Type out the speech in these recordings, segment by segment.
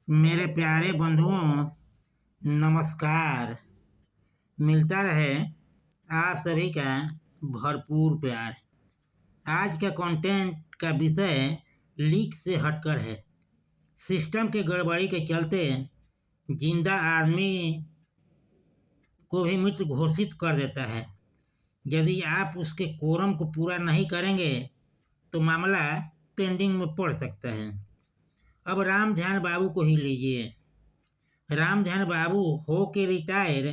मेरे प्यारे बंधुओं, नमस्कार। मिलता रहे आप सभी का भरपूर प्यार। आज का कंटेंट का विषय लीक से हटकर है। सिस्टम के गड़बड़ी के चलते जिंदा आदमी को भी मृत घोषित कर देता है। यदि आप उसके कोरम को पूरा नहीं करेंगे तो मामला पेंडिंग में पड़ सकता है। अब राम ध्यान बाबू को ही लीजिए। राम ध्यान बाबू हो के रिटायर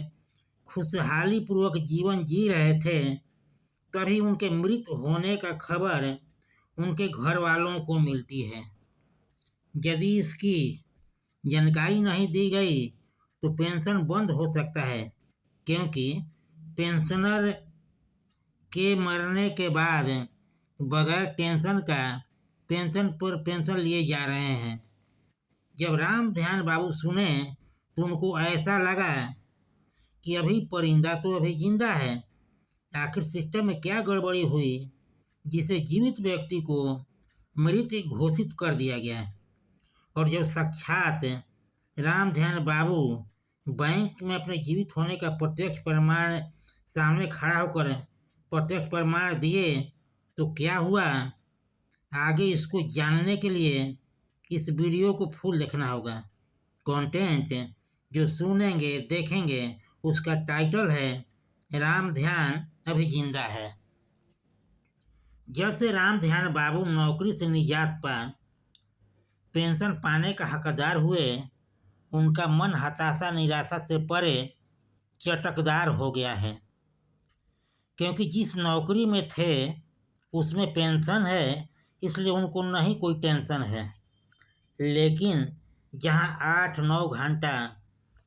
खुशहाली पूर्वक जीवन जी रहे थे, तभी उनके मृत होने का खबर उनके घर वालों को मिलती है। यदि इसकी जानकारी नहीं दी गई तो पेंशन बंद हो सकता है, क्योंकि पेंशनर के मरने के बाद बगैर टेंशन का पेंशन पर पेंशन लिए जा रहे हैं। जब राम ध्यान बाबू सुने तो उनको ऐसा लगा कि अभी परिंदा तो अभी जिंदा है। आखिर सिस्टम में क्या गड़बड़ी हुई जिसे जीवित व्यक्ति को मृत घोषित कर दिया गया। और जब साक्षात राम ध्यान बाबू बैंक में अपने जीवित होने का प्रत्यक्ष प्रमाण सामने खड़ा होकर प्रत्यक्ष प्रमाण दिए तो क्या हुआ, आगे इसको जानने के लिए इस वीडियो को फुल देखना होगा। कंटेंट जो सुनेंगे देखेंगे उसका टाइटल है राम ध्यान अभी जिंदा है। जब से राम ध्यान बाबू नौकरी से निजात पा पेंशन पाने का हकदार हुए, उनका मन हताशा निराशा से परे चटकदार हो गया है। क्योंकि जिस नौकरी में थे उसमें पेंशन है, इसलिए उनको नहीं कोई टेंशन है। लेकिन जहां 8-9 घंटा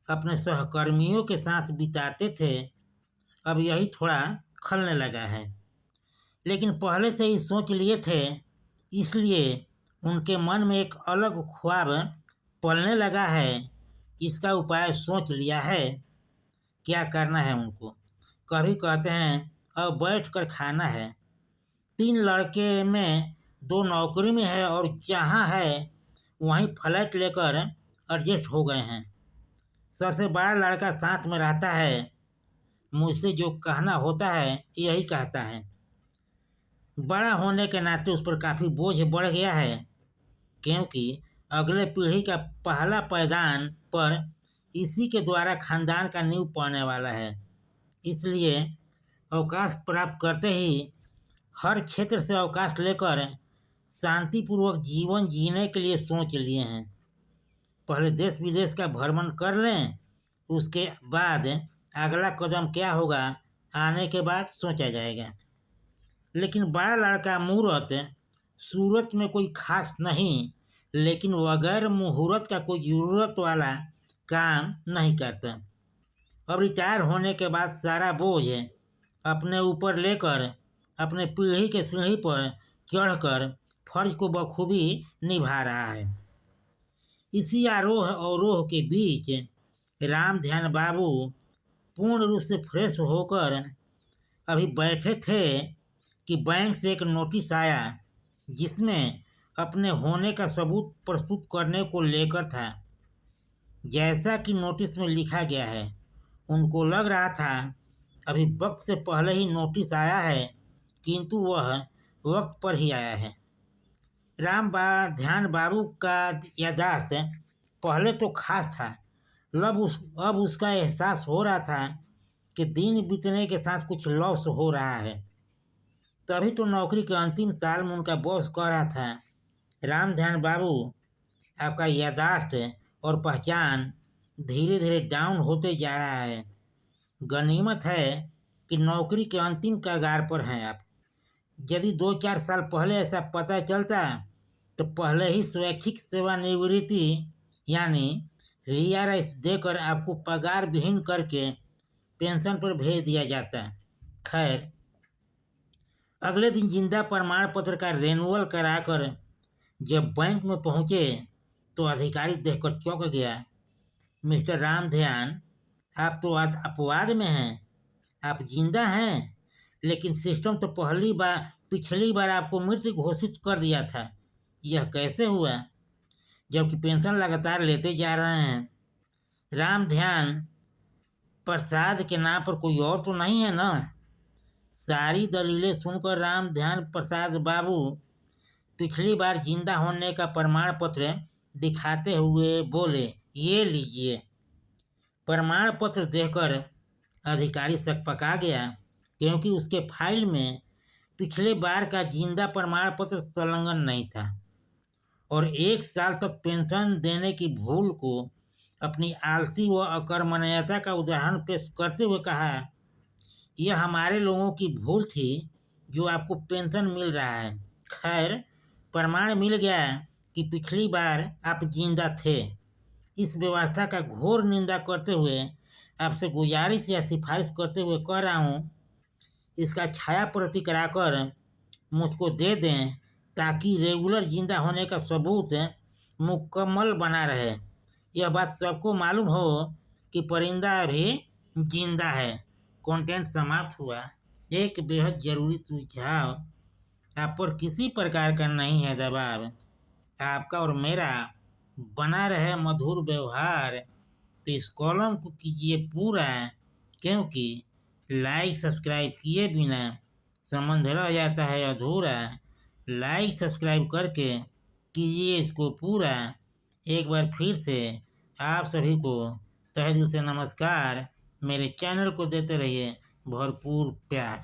अपने सहकर्मियों के साथ बिताते थे, अब यही थोड़ा खलने लगा है। लेकिन पहले से ही सोच लिए थे, इसलिए उनके मन में एक अलग ख्वाब पलने लगा है। इसका उपाय सोच लिया है, क्या करना है उनको। कभी कहते हैं अब बैठ कर खाना है। 3 लड़के में 2 नौकरी में है और जहाँ है वहीं फ्लैट लेकर एडजस्ट हो गए हैं। सबसे बड़ा लड़का साथ में रहता है, मुझसे जो कहना होता है यही कहता है। बड़ा होने के नाते उस पर काफ़ी बोझ बढ़ गया है, क्योंकि अगले पीढ़ी का पहला पैदान पर इसी के द्वारा खानदान का नींव पड़ने वाला है। इसलिए अवकाश प्राप्त करते ही हर क्षेत्र से अवकाश लेकर शांतिपूर्वक जीवन जीने के लिए सोच लिए हैं। पहले देश विदेश का भ्रमण कर लें, उसके बाद अगला कदम क्या होगा आने के बाद सोचा जाएगा। लेकिन बड़ा लड़का मुहूर्त सूरत में कोई खास नहीं, लेकिन बगैर मुहूर्त का कोई ज़रूरत वाला काम नहीं करता। अब रिटायर होने के बाद सारा बोझ अपने ऊपर लेकर अपने पीढ़ी के सीढ़ी पर चढ़कर फर्ज को बखूबी निभा रहा है। इसी आरोह अवरोह के बीच राम ध्यान बाबू पूर्ण रूप से फ्रेश होकर अभी बैठे थे कि बैंक से एक नोटिस आया, जिसमें अपने होने का सबूत प्रस्तुत करने को लेकर था। जैसा कि नोटिस में लिखा गया है, उनको लग रहा था अभी वक्त से पहले ही नोटिस आया है, किंतु वह वक्त पर ही आया है। ध्यान बाबू का यादाश्त पहले तो खास था, अब उसका एहसास हो रहा था कि दिन बीतने के साथ कुछ लॉस हो रहा है। तभी तो नौकरी के अंतिम साल में उनका बॉस कह रहा था, राम ध्यान बाबू, आपका यादाश्त और पहचान धीरे धीरे डाउन होते जा रहा है। गनीमत है कि नौकरी के अंतिम कगार पर हैं आप। यदि 2-4 साल पहले ऐसा पता चलता तो पहले ही स्वैच्छिक सेवानिवृत्ति यानी VRS देकर आपको पगार विहीन करके पेंशन पर भेज दिया जाता। खैर, अगले दिन जिंदा प्रमाण पत्र का रेनुअल कराकर जब बैंक में पहुंचे तो अधिकारी देखकर चौंक गया। मिस्टर राम ध्यान, आप तो आज अपवाद में हैं। आप जिंदा हैं, लेकिन सिस्टम तो पिछली बार आपको मृत घोषित कर दिया था। यह कैसे हुआ? जबकि पेंशन लगातार लेते जा रहे हैं। राम ध्यान प्रसाद के नाम पर कोई और तो नहीं है ना? सारी दलीलें सुनकर राम ध्यान प्रसाद बाबू पिछली बार जिंदा होने का प्रमाण पत्र दिखाते हुए बोले, ये लीजिए। प्रमाण पत्र देखकर अधिकारी सकपका गया, क्योंकि उसके फाइल में पिछले बार का जिंदा प्रमाण पत्र संलग्न नहीं था और 1 साल तक पेंशन देने की भूल को अपनी आलसी व अकर्मण्यता का उदाहरण पेश करते हुए कहा, यह हमारे लोगों की भूल थी जो आपको पेंशन मिल रहा है। खैर, प्रमाण मिल गया कि पिछली बार आप जिंदा थे। इस व्यवस्था का घोर निंदा करते हुए आपसे गुजारिश या सिफारिश करते हुए कह रहा हूँ, इसका छाया प्रति कराकर मुझको दे दें, ताकि रेगुलर जिंदा होने का सबूत मुकम्मल बना रहे। यह बात सबको मालूम हो कि परिंदा अभी जिंदा है। कंटेंट समाप्त हुआ। एक बेहद जरूरी सुझाव, आप पर किसी प्रकार का नहीं है दबाव। आपका और मेरा बना रहे मधुर व्यवहार, तो इस कॉलम को कीजिए पूरा, क्योंकि लाइक सब्सक्राइब किए बिना संबंध रह जाता है अधूरा। लाइक सब्सक्राइब करके कीजिए इसको पूरा। एक बार फिर से आप सभी को तहे दिल से नमस्कार। मेरे चैनल को देते रहिए भरपूर प्यार।